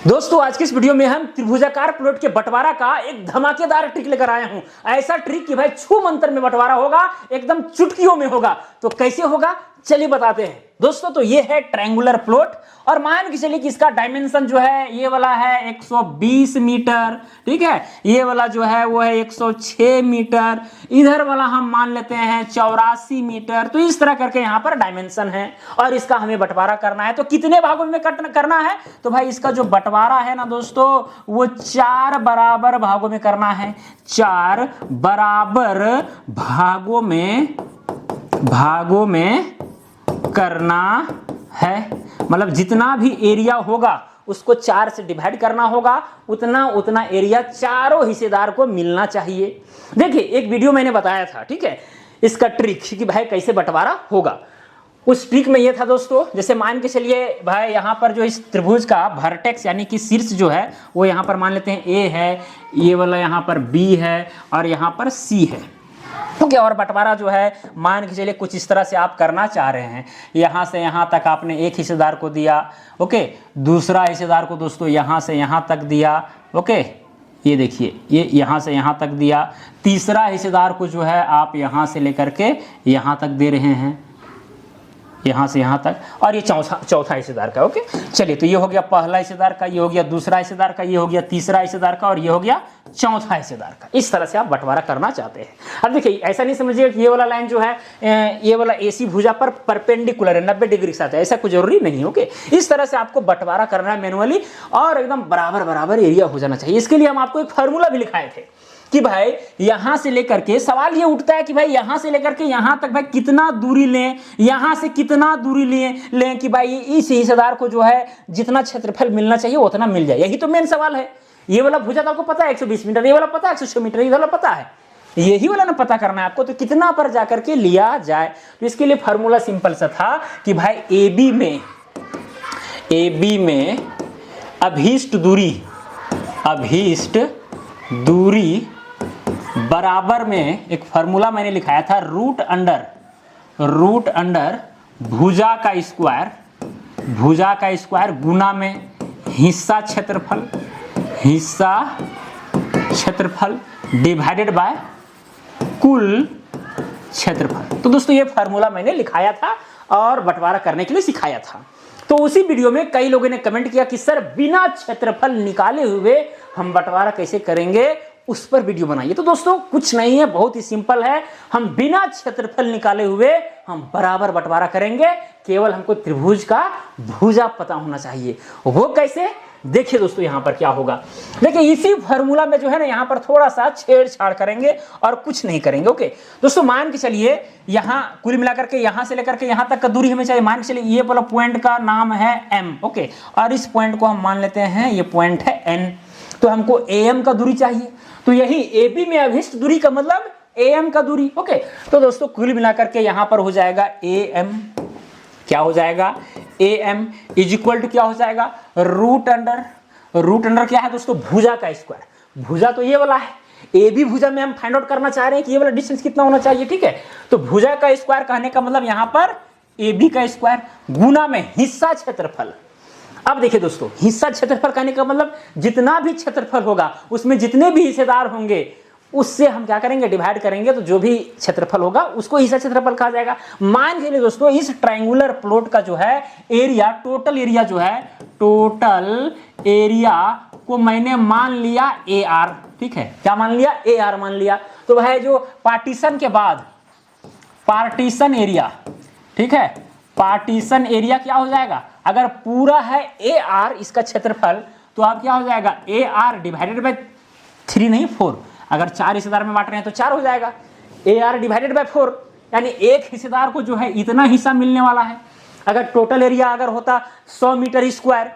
दोस्तों आज की इस वीडियो में हम त्रिभुजाकार प्लॉट के बंटवारा का एक धमाकेदार ट्रिक लेकर आए हूं। ऐसा ट्रिक कि भाई छू मंतर में बंटवारा होगा, एकदम चुटकियों में होगा। तो कैसे होगा चलिए बताते हैं दोस्तों। तो ये है ट्रायंगुलर प्लॉट और मान के चलिए कि इसका डायमेंशन जो है ये वाला है 120 मीटर, ठीक है। ये वाला जो है वो है 106 मीटर, इधर वाला हम मान लेते हैं 84 मीटर। तो इस तरह करके यहाँ पर डायमेंशन है और इसका हमें बंटवारा करना है। तो कितने भागों में करना है? तो भाई इसका जो बंटवारा है ना दोस्तों वो 4 बराबर भागों में करना है। 4 बराबर भागों में करना है। मतलब जितना भी एरिया होगा उसको 4 से डिवाइड करना होगा, उतना एरिया चारों हिस्सेदार को मिलना चाहिए। देखिए एक वीडियो मैंने बताया था, ठीक है, इसका ट्रिक कि भाई कैसे बंटवारा होगा। उस ट्रिक में ये था दोस्तों, जैसे मान के चलिए भाई यहाँ पर जो इस त्रिभुज का वर्टेक्स यानी कि शीर्ष जो है वो यहाँ पर मान लेते हैं A है, ये वाला यहाँ पर B है और यहाँ पर C है। ओके, और बंटवारा जो है मान के चलिए कुछ इस तरह से आप करना चाह रहे हैं। यहाँ से यहाँ तक आपने एक हिस्सेदार को दिया, ओके, दूसरा हिस्सेदार को दोस्तों यहाँ से यहाँ तक दिया, ओके, ये देखिए ये यहाँ से यहाँ तक दिया। तीसरा हिस्सेदार को जो है आप यहाँ से लेकर के यहाँ तक दे रहे हैं, यहाँ से यहाँ तक, और ये चौथा हिस्सेदार का। ओके चलिए, तो ये हो गया पहला हिस्सेदार का, ये हो गया दूसरा हिस्सेदार का, ये हो गया तीसरा हिस्सेदार का और ये हो गया चौथा हिस्सेदार का। इस तरह से आप बंटवारा करना चाहते हैं। अब देखिए ऐसा नहीं समझिए कि ये वाला लाइन जो है ये वाला AC भुजा पर परपेंडिकुलर है, 90 डिग्री के साथ है, ऐसा कुछ जरूरी नहीं। ओके, इस तरह से आपको बंटवारा करना है मैनुअली और एकदम बराबर एरिया हो जाना चाहिए। इसके लिए हम आपको एक फार्मूला भी लिखाए थे कि भाई यहां से लेकर के सवाल ये उठता है कि भाई यहां से लेकर के यहां तक भाई कितना दूरी लें, यहां से कितना दूरी लें कि भाई इस हिस्सेदार को जो है जितना क्षेत्रफल मिलना चाहिए उतना मिल जाए। यही तो मेन सवाल है। ये वाला भुजा तो आपको पता है 120 मीटर, ये वाला पता है 106 मीटर, ये वाला पता है, यही वाला ना पता करना है आपको। तो कितना पर जाकर के लिया जाए, तो इसके लिए फार्मूला सिंपल सा था कि भाई AB में अभीष्ट दूरी बराबर में एक फार्मूला मैंने लिखाया था, रूट अंडर भुजा का स्क्वायर गुना में हिस्सा क्षेत्रफल डिवाइडेड बाय कुल क्षेत्रफल। तो दोस्तों ये फार्मूला मैंने लिखाया था और बंटवारा करने के लिए सिखाया था। तो उसी वीडियो में कई लोगों ने कमेंट किया कि सर बिना क्षेत्रफल निकाले हुए हम बंटवारा कैसे करेंगे, उस पर वीडियो बनाइए। तो दोस्तों कुछ नहीं है, बहुत ही सिंपल है। हम बिना क्षेत्रफल निकाले हुए हम बराबर बंटवारा करेंगे। केवल हमको त्रिभुज का भुजा पता होना चाहिए। वो कैसे, देखिए दोस्तों यहाँ पर क्या होगा। देखिए इसी फार्मूला में जो है ना यहाँ पर थोड़ा सा छेड़छाड़ करेंगे और कुछ नहीं करेंगे। ओके दोस्तों, मान के चलिए यहाँ कुल मिलाकर के यहाँ से लेकर के यहाँ तक का दूरी हमें चाहिए। मान के चलिए ये वाला पॉइंट का नाम है M, ओके, और इस पॉइंट को हम मान लेते हैं ये पॉइंट है N। तो हमको AM का दूरी चाहिए। तो यही AB में अभिष्ट दूरी का मतलब AM का दूरी। ओके, तो दोस्तों कुल मिलाकर के यहाँ पर हो जाएगा AM, क्या हो जाएगा AM इज इक्वल टू क्या हो जाएगा, रूट अंडर क्या है दोस्तों, भुजा का स्क्वायर। भुजा तो ये वाला है, AB भुजा में हम फाइंड आउट करना चाह रहे हैं कि ये वाला डिस्टेंस कितना होना चाहिए, ठीक है। तो भुजा का स्क्वायर कहने का मतलब यहाँ पर AB का स्क्वायर गुना में हिस्सा क्षेत्रफल। अब देखिए दोस्तों, हिस्सा क्षेत्रफल कहने का मतलब जितना भी क्षेत्रफल होगा उसमें जितने भी हिस्सेदार होंगे उससे हम क्या करेंगे, डिवाइड करेंगे। तो जो भी क्षेत्रफल होगा उसको हिस्सा क्षेत्रफल कहा जाएगा। मान के लिए दोस्तों इस ट्रायंगुलर प्लॉट का जो है एरिया, टोटल एरिया को मैंने मान लिया AR, ठीक है, क्या मान लिया, AR मान लिया। तो वह जो पार्टीशन के बाद पार्टीशन एरिया, ठीक है, पार्टीशन एरिया क्या हो जाएगा, अगर पूरा है AR इसका क्षेत्रफल तो आप क्या हो जाएगा, AR डिवाइडेड बाय 3 नहीं 4। अगर 4 हिस्सेदार में बांट रहे हैं तो 4 हो जाएगा, AR डिवाइडेड बाय 4, यानी एक हिस्सेदार को जो है इतना हिस्सा मिलने वाला है। अगर टोटल एरिया अगर होता 100 मीटर स्क्वायर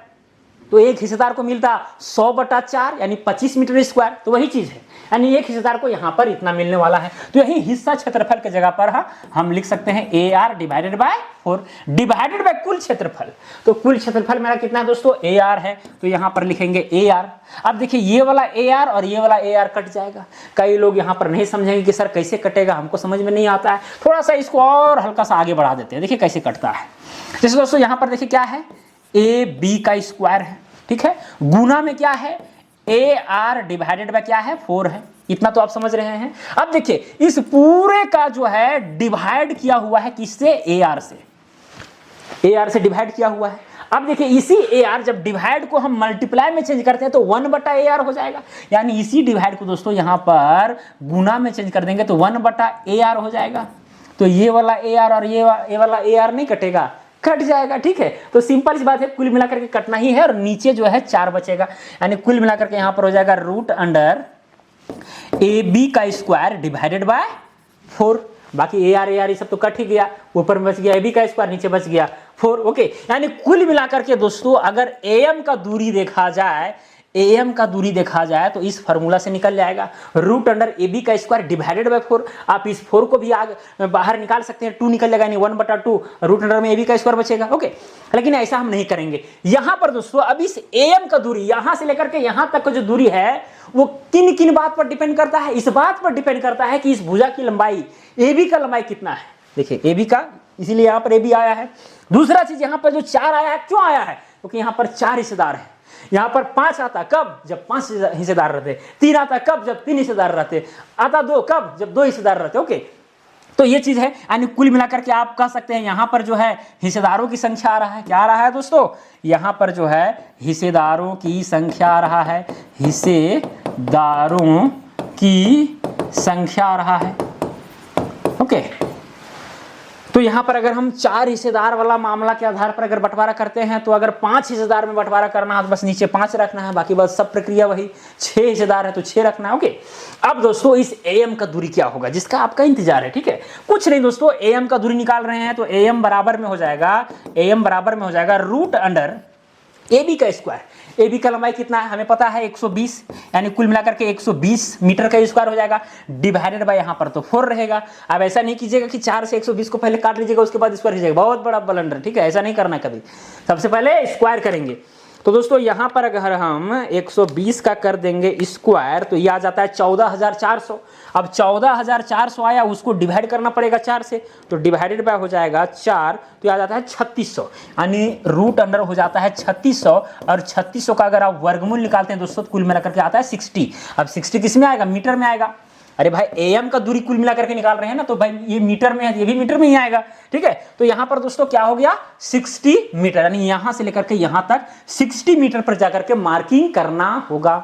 तो एक हिस्सेदार को मिलता 100/4 यानी 25 मीटर स्क्वायर। तो वही चीज है, यानी एक हिस्सेदार को यहाँ पर इतना मिलने वाला है। तो यही हिस्सा क्षेत्रफल के जगह पर हम लिख सकते हैं AR divided by 4 divided by कुल क्षेत्रफल। तो कुल क्षेत्रफल मेरा कितना है दोस्तों, AR है, तो यहाँ पर लिखेंगे AR। अब देखिए ये वाला AR और ये वाला AR कट जाएगा। कई लोग यहाँ पर नहीं समझेंगे कि सर कैसे कटेगा, हमको समझ में नहीं आता है। थोड़ा सा इसको और हल्का सा आगे बढ़ा देते हैं, देखिए कैसे कटता है। जैसे दोस्तों यहाँ पर देखिए क्या है, AB का स्क्वायर है, ठीक है। गुना में क्या है, AR डिवाइडेड बाय क्या है, 4 है। इतना तो आप समझ रहे हैं। अब देखिए इस पूरे का जो है डिवाइड किया हुआ है किससे, AR से, AR से डिवाइड किया हुआ है। अब देखिए इसी AR जब डिवाइड को हम मल्टीप्लाई में चेंज करते हैं तो 1/AR हो जाएगा, यानी इसी डिवाइड को दोस्तों यहां पर गुना में चेंज कर देंगे तो 1/AR हो जाएगा। तो ये वाला AR और ये वाला AR नहीं कटेगा, कट जाएगा, ठीक है। तो सिंपल सी बात है, कुल मिलाकर के कटना ही है और नीचे जो है 4 बचेगा, यानी कुल मिलाकर के यहां पर हो जाएगा √AB का स्क्वायर डिवाइडेड बाय 4। बाकी AR ये सब तो कट ही गया, ऊपर में बच गया AB का स्क्वायर, नीचे बच गया 4। ओके, यानी कुल मिलाकर के दोस्तों अगर AM का दूरी देखा जाए, AM का दूरी देखा जाए तो इस फार्मूला से निकल जाएगा √AB का स्क्वायर डिवाइडेड बाय 4। आप इस 4 को भी आगे बाहर निकाल सकते हैं, 2 निकल जाएगा, यानी 1/2 √अंडर में AB का स्क्वायर बचेगा। ओके, लेकिन ऐसा हम नहीं करेंगे। यहां पर दोस्तों अब इस AM का दूरी यहां से लेकर के यहां तक का जो दूरी है वो किन किन बात पर डिपेंड करता है, इस बात पर डिपेंड करता है कि इस भुजा की लंबाई AB का लंबाई कितना है। देखिए AB का, इसीलिए यहां पर AB आया है। दूसरा चीज यहां पर जो 4 आया है, क्यों आया है, क्योंकि यहां पर 4 हिस्सेदार है। यहां पर 5 आता कब, जब 5 हिस्सेदार रहते, 3 आता कब, जब 3 हिस्सेदार रहते, आता 2 कब, जब 2 हिस्सेदार रहते। ओके, तो ये चीज है, यानी कुल मिलाकर के आप कह सकते हैं यहां पर जो है हिस्सेदारों की संख्या आ रहा है, क्या आ रहा है दोस्तों, यहां पर जो है हिस्सेदारों की संख्या आ रहा है, हिस्सेदारों की संख्या आ रहा है। ओके, तो यहां पर अगर हम 4 हिस्सेदार वाला मामला के आधार पर अगर बंटवारा करते हैं तो अगर 5 हिस्सेदार में बंटवारा करना है तो बस नीचे 5 रखना है, बाकी बस सब प्रक्रिया वही। 6 हिस्सेदार है तो 6 रखना है। ओके, अब दोस्तों इस AM का दूरी क्या होगा जिसका आपका इंतजार है, ठीक है। कुछ नहीं दोस्तों, AM का दूरी निकाल रहे हैं तो AM बराबर में हो जाएगा, AM बराबर में हो जाएगा √AB का स्क्वायर। AB का लंबाई कितना है हमें पता है 120, यानी कुल मिलाकर के 120 मीटर का स्क्वायर हो जाएगा, डिवाइडेड बाय यहाँ पर तो 4 रहेगा। अब ऐसा नहीं कीजिएगा कि 4 से 120 को पहले काट लीजिएगा उसके बाद स्क्वायर कीजिएगा, बहुत बड़ा ब्लंडर, ठीक है, ऐसा नहीं करना कभी। सबसे पहले स्क्वायर करेंगे। तो दोस्तों यहाँ पर अगर हम 120 का कर देंगे स्क्वायर तो ये आ जाता है 14,400। अब 14,400 आया, उसको डिवाइड करना पड़ेगा 4 से, तो डिवाइडेड बाय हो जाएगा 4, तो ये आ जाता है 3600, यानी √अंडर हो जाता है 3600। और 3600 का अगर आप वर्गमूल निकालते हैं दोस्तों तो कुल मिलाकर के आता है 60। अब 60 किस में आएगा, मीटर में आएगा। अरे भाई AM का दूरी कुल मिला करके निकाल रहे हैं ना, तो भाई ये मीटर में है, ये भी मीटर में ही आएगा, ठीक है। तो यहां पर दोस्तों क्या हो गया, 60 मीटर, यानी यहां से लेकर के यहां तक 60 मीटर पर जाकर के मार्किंग करना होगा।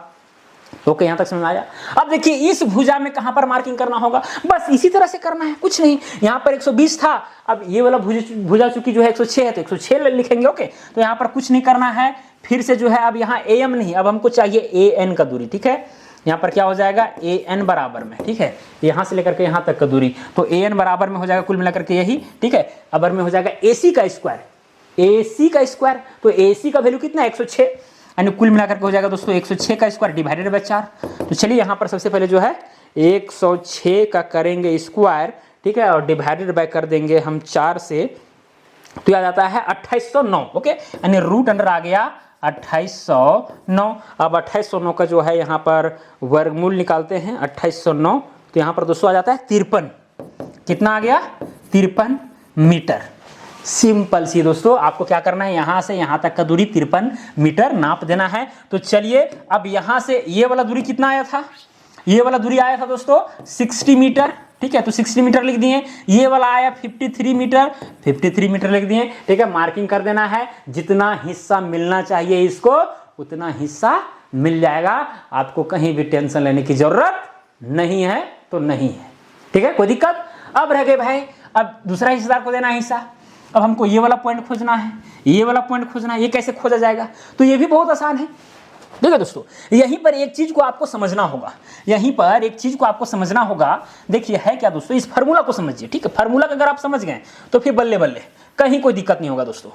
ओके, यहां तक समझ आया। अब देखिए इस भुजा में कहां पर मार्किंग करना होगा, बस इसी तरह से करना है, कुछ नहीं। यहां पर 120 था, अब ये वाला भुजा चूंकि जो है 106 है तो 106 लिखेंगे। ओके, तो यहां पर कुछ नहीं करना है, फिर से जो है अब यहाँ AM नहीं, अब हमको चाहिए AN का दूरी, ठीक है। यहाँ पर क्या हो जाएगा, AN बराबर में, ठीक है, यहां से लेकर के यहां तक का दूरी, तो AN बराबर में हो जाएगा कुल मिलाकर के यही, ठीक है। अबर में हो जाएगा AC का स्क्वायर, AC का स्क्वायर, तो AC का वैल्यू कितना है 106, यानी कुल मिलाकर के हो जाएगा दोस्तों 106 का स्क्वायर डिवाइडेड बाय 4। तो चलिए यहाँ पर सबसे पहले जो है 106 का करेंगे स्क्वायर, ठीक है, और डिवाइडेड बाय कर देंगे हम 4 से, तो यह आ जाता है 2809। ओके, यानी √अंडर आ गया 2809। अब 2809 का जो है यहाँ पर वर्गमूल निकालते हैं, 2809, तो यहाँ पर दोस्तों आ जाता है 53। कितना आ गया, 53 मीटर। सिंपल सी दोस्तों, आपको क्या करना है, यहां से यहां तक का दूरी 53 मीटर नाप देना है। तो चलिए अब यहां से ये वाला दूरी कितना आया था, ये वाला दूरी आया था दोस्तों 60 मीटर, ठीक है, तो 60 मीटर लिख दिए। ये वाला आया 53 मीटर, 53 मीटर लिख दिए, ठीक है। मार्किंग कर देना है, जितना हिस्सा मिलना चाहिए इसको उतना हिस्सा मिल जाएगा, आपको कहीं भी टेंशन लेने की जरूरत नहीं है, तो नहीं है, ठीक है, कोई दिक्कत। अब रह गए भाई, अब दूसरा हिस्सेदार को देना हिस्सा। अब हमको ये वाला पॉइंट खोजना है, ये वाला पॉइंट खोजना है, ये कैसे खोजा जाएगा, तो ये भी बहुत आसान है। देखिए दोस्तों, यहीं पर एक चीज को आपको समझना होगा, यहीं पर एक चीज को आपको समझना होगा। देखिए है क्या दोस्तों, इस फार्मूला को समझिए, ठीक है। फार्मूला अगर आप समझ गए तो फिर बल्ले बल्ले, कहीं कोई दिक्कत नहीं होगा दोस्तों,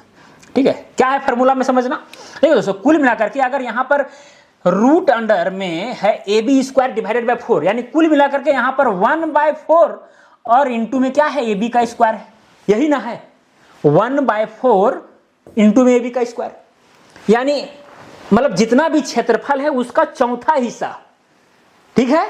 ठीक है। क्या है फार्मूला में समझना, देखिए दोस्तों, कुल मिलाकर के अगर यहाँ पर √अंडर में है AB स्क्वायर डिवाइडेड बाय 4, यानी कुल मिलाकर के यहाँ पर 1/4 और इंटू में क्या है, AB का स्क्वायर है, यही ना है, 1/4 इंटू में AB का स्क्वायर, यानी मतलब जितना भी क्षेत्रफल है उसका चौथा हिस्सा, ठीक है,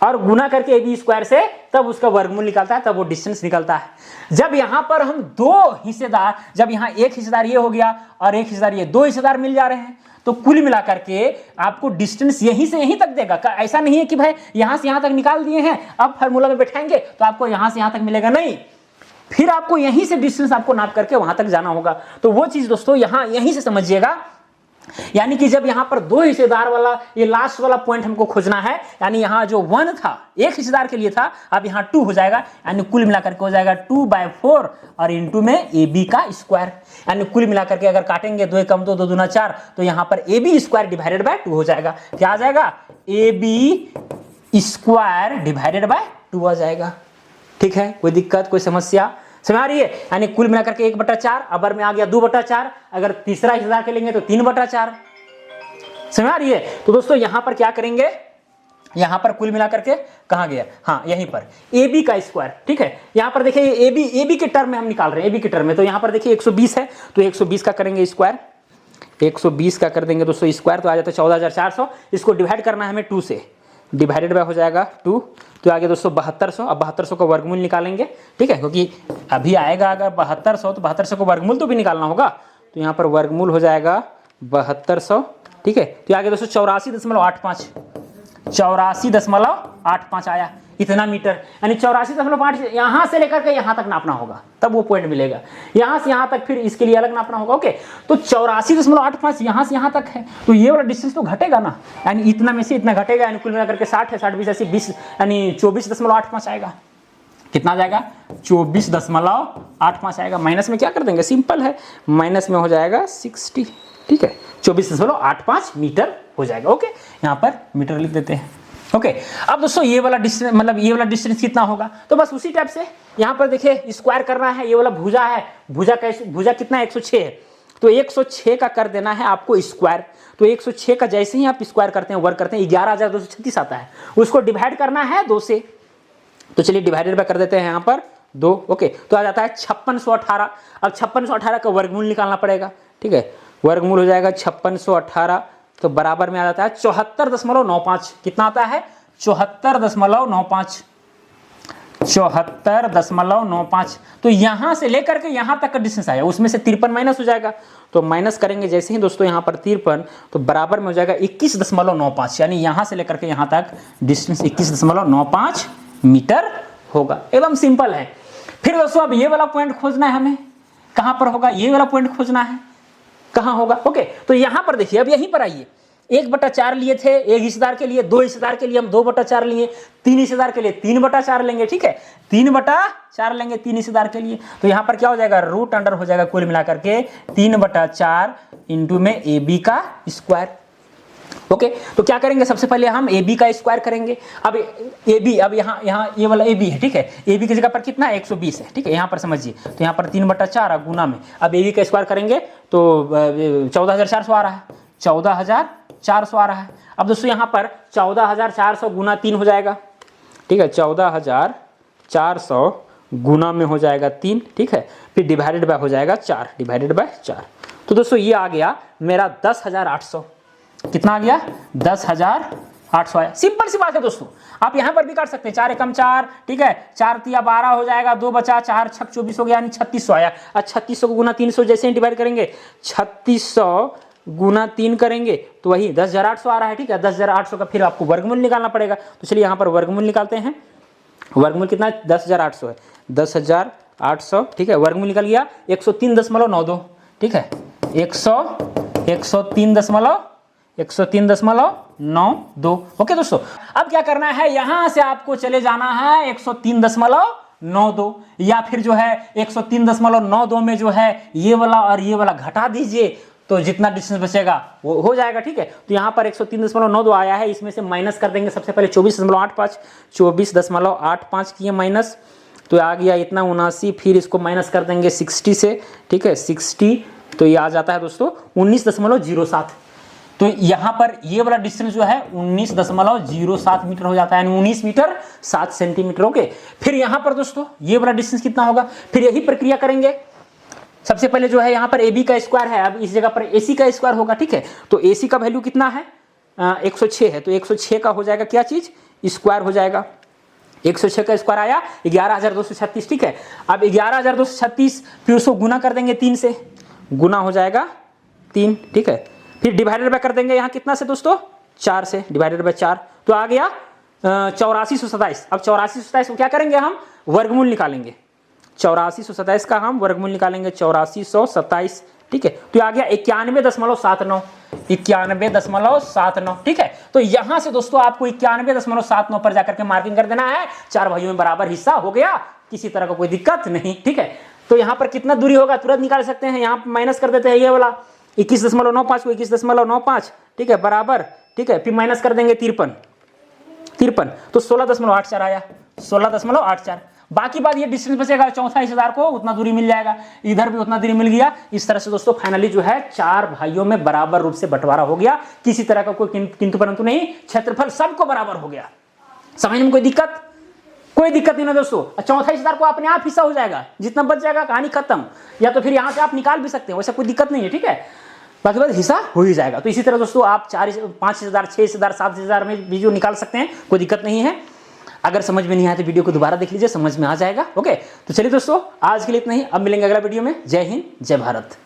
और गुना करके AB स्क्वायर से तब उसका वर्गमूल निकलता है, तब वो डिस्टेंस निकलता है। जब यहां पर हम 2 हिस्सेदार, जब यहां एक हिस्सेदार ये हो गया और एक हिस्सेदार ये, 2 हिस्सेदार मिल जा रहे हैं, तो कुल मिलाकर के आपको डिस्टेंस यहीं से यहीं तक देगा। ऐसा नहीं है कि भाई यहां से यहां तक निकाल दिए हैं, अब फार्मूला में बैठाएंगे तो आपको यहां से यहां तक मिलेगा, नहीं, फिर आपको यहीं से डिस्टेंस आपको नाप करके वहां तक जाना होगा। तो वो चीज दोस्तों यहां यहीं से समझिएगा, यानी कि जब यहां पर दो हिस्सेदार वाला ये लास्ट वाला पॉइंट हमको खोजना है, यानी यहां जो 1 था एक हिस्सेदार के लिए था, अब यहां 2 हो जाएगा, यानी कुल मिलाकर के हो जाएगा 2/4 और इंटू में ए बी का स्क्वायर, यानी कुल मिलाकर के अगर काटेंगे 2 कम 2 2 दूना 4, तो यहां पर A B square divided by 2 हो जाएगा। क्या आ जाएगा? A B square divided by 2 आ जाएगा। ठीक है, कोई दिक्कत कोई समस्या समझ आ रही है? यानी कुल मिलाकर के 1/4, अबर में आ गया 2/4, अगर तीसरा हिस्सा के लेंगे तो 3/4, समझ आ रही है? तो दोस्तों यहां पर क्या करेंगे, यहां पर कुल मिलाकर के कहां गया, हाँ यहीं पर ए बी का स्क्वायर। ठीक है, यहां पर देखिए ए बी के टर्म में हम निकाल रहे हैं, ए बी के टर्म में, तो यहां पर देखिए 120 है तो 120 का करेंगे स्क्वायर, 120 का कर देंगे दोस्तों स्क्वायर, तो आ जाता है 14,400। इसको डिवाइड करना है हमें 2 से, डिवाइडेड बाय हो जाएगा 2, तो आगे दोस्तों 7200। अब 7200 का वर्गमूल निकालेंगे, ठीक है, क्योंकि अभी आएगा अगर 7200 तो 7200 को वर्गमूल तो भी निकालना होगा, तो यहाँ पर वर्गमूल हो जाएगा 7200। ठीक है, तो आगे दोस्तों 84.85, 84.85 आया इतना मीटर, यानी 84.5 यहां से लेकर के यहां तक नापना होगा, तब वो पॉइंट मिलेगा। यहां से यहां तक फिर इसके लिए अलग नापना होगा। ओके, तो 84.85 यहां से यहां तक है, तो ये वाला डिस्टेंस तो घटेगा ना, यानी इतना में से इतना घटेगा, यानी कुल मिलाकर के 60 है, 60 20 20, यानी 24.85 आएगा। कितना आ जाएगा? 24.85 आएगा। माइनस में क्या कर देंगे, सिंपल है, माइनस में हो जाएगा 60। ठीक है, 24.85 मीटर हो जाएगा। ओके, यहाँ पर मीटर लिख देते हैं। ओके, अब दोस्तों ये वाला डिस्टेंस, मतलब ये वाला डिस्टेंस कितना होगा, तो बस उसी टाइप से यहाँ पर देखिए स्क्वायर करना है। ये वाला भुजा है, भुजा कैसे, भुजा कितना है 106 है, तो 106 का कर देना है आपको स्क्वायर। तो 106 का जैसे ही आप स्क्वायर करते हैं, वर्क करते हैं, 11,236 आता है, उसको डिवाइड करना है 2 से, तो चलिए डिवाइडेड बाय कर देते हैं यहाँ पर 2। ओके, तो आ जाता है 5618। अब 5618 का वर्गमूल निकालना पड़ेगा। ठीक है, वर्गमूल हो जाएगा 5618, तो बराबर में आ जाता है 74.95। कितना आता है? 74.95, 74.95। तो यहां से लेकर के यहां तक का डिस्टेंस आया, उसमें से 53 माइनस हो जाएगा, तो माइनस करेंगे जैसे ही दोस्तों यहां पर 53, तो बराबर में हो जाएगा 21.95, यानी यहां से लेकर के यहां तक डिस्टेंस 21.95 मीटर होगा। एकदम सिंपल है। फिर दोस्तों अब ये वाला पॉइंट खोजना है हमें, कहां पर होगा, ये वाला पॉइंट खोजना है, कहां होगा। ओके, तो यहां पर देखिए, अब यहीं पर आइए, 1/4 लिए थे एक हिस्सेदार के लिए, 2 हिस्सेदार के लिए हम 2/4 लिए, 3 हिस्सेदार के लिए 3/4 लेंगे। ठीक है, 3/4 लेंगे 3 हिस्सेदार के लिए, तो यहां पर क्या हो जाएगा, रूट अंडर हो जाएगा कुल मिलाकर के 3/4 इंटू में ए बी का स्क्वायर। ओके, तो क्या करेंगे, सबसे पहले हम ए बी का स्क्वायर करेंगे। अब ए बी, अब यहाँ ये वाला ए बी है, ठीक है, ए बी की जगह पर कितना है 120 है। ठीक है, यहाँ पर समझिए, तो यहाँ पर 3/4 गुना में, अब ए बी का स्क्वायर करेंगे तो 14,400 आ रहा है, 14,400 आ रहा है। अब दोस्तों यहाँ पर 14,400 गुना 3 हो जाएगा। ठीक है, 14,400 गुना में हो जाएगा 3। ठीक है, फिर डिवाइडेड बाय हो जाएगा 4, डिवाइडेड बाय 4। तो दोस्तों ये आ गया मेरा 10,800। कितना आ गया? 10,800 आया। सिंपल सी बात है दोस्तों, आप यहां पर भी काट सकते हैं, 4 एकम 4, ठीक है, 4 तिया 12 हो जाएगा, 2 बचा, 4 छक 24 हो गया, यानी 3600 आया। और 3600 को गुना 300 जैसे ही डिवाइड करेंगे, 3600 गुना 3 करेंगे तो वही 10,800 आ रहा है। ठीक है, 10,800 का फिर आपको वर्गमूल निकालना पड़ेगा, तो चलिए यहाँ पर वर्गमूल निकालते हैं। वर्गमूल कितना है? 10,800 है, 10,800। ठीक है, वर्गमूल निकल गया 103.92। ठीक है, 103.92। ओके दोस्तों, अब क्या करना है, यहां से आपको चले जाना है 103.92, या फिर जो है 103.92 में जो है ये वाला और ये वाला घटा दीजिए, तो जितना डिस्टेंस बचेगा वो हो जाएगा। ठीक है, तो यहाँ पर 103.92 आया है, इसमें से माइनस कर देंगे सबसे पहले 24.85, 24.85 किए माइनस, तो आ गया इतना 79, फिर इसको माइनस कर देंगे 60 से। ठीक है, 60, तो ये आ जाता है दोस्तों 19.07। तो यहाँ पर ये वाला डिस्टेंस जो है 19.07 मीटर हो जाता है, यानी 19 मीटर 7 सेंटीमीटर। ओके, फिर यहाँ पर दोस्तों ये वाला डिस्टेंस कितना होगा, फिर यही प्रक्रिया करेंगे। सबसे पहले जो है यहाँ पर ए बी का स्क्वायर है, अब इस जगह पर ए सी का स्क्वायर होगा। ठीक है, तो ए सी का वैल्यू कितना है, 106 है, तो 106 का हो जाएगा क्या चीज, स्क्वायर हो जाएगा। 106 का स्क्वायर आया 11,236। ठीक है, अब 11,236 फिर उसको गुना कर देंगे 3 से, गुना हो जाएगा 3। ठीक है, फिर डिवाइडेड बाय कर देंगे यहाँ कितना से दोस्तों, 4 से, डिवाइडेड बाय 4, तो आ गया 8427। अब 8427 को क्या करेंगे हम, वर्गमूल निकालेंगे। 8427 का हम वर्गमूल निकालेंगे, 8427, ठीक है। तो आ गया 91.79, 91.79, ठीक है। तो यहां से दोस्तों आपको 91.79 पर जाकर के मार्किंग कर देना है। 4 भाइयों में बराबर हिस्सा हो गया, किसी तरह का कोई दिक्कत नहीं, ठीक है। तो यहां पर कितना दूरी होगा तुरंत निकाल सकते हैं, यहां माइनस कर देते हैं ये वाला 21.95 को 21.95, ठीक है, बराबर, ठीक है। फिर माइनस कर देंगे 53, तो 16.84 आया, 16.84। बाकी बात ये डिस्टेंस बचेगा, चौथा हिस्सेदार को उतना दूरी मिल जाएगा, इधर भी उतना दूरी मिल गया। इस तरह से दोस्तों फाइनली जो है 4 भाइयों में बराबर रूप से बंटवारा हो गया, किसी तरह का कोई किंतु परंतु नहीं, क्षेत्रफल सबको बराबर हो गया। समझने में कोई दिक्कत नहीं ना दोस्तों। चौथा हिस्सेदार को अपने आप हिस्सा हो जाएगा, जितना बच जाएगा कहानी खत्म, या तो फिर यहां से आप निकाल भी सकते हैं, वैसा कोई दिक्कत नहीं है, ठीक है। बाकी बात हिस्सा हो ही जाएगा। तो इसी तरह दोस्तों आप 4, 5 हिस्सेदार, 6 हिस्सेदार, 7 हिस्सेदार में भी जो निकाल सकते हैं, कोई दिक्कत नहीं है। अगर समझ में नहीं आया तो वीडियो को दोबारा देख लीजिए, समझ में आ जाएगा। ओके, तो चलिए दोस्तों आज के लिए इतना ही, अब मिलेंगे अगला वीडियो में। जय हिंद, जय भारत।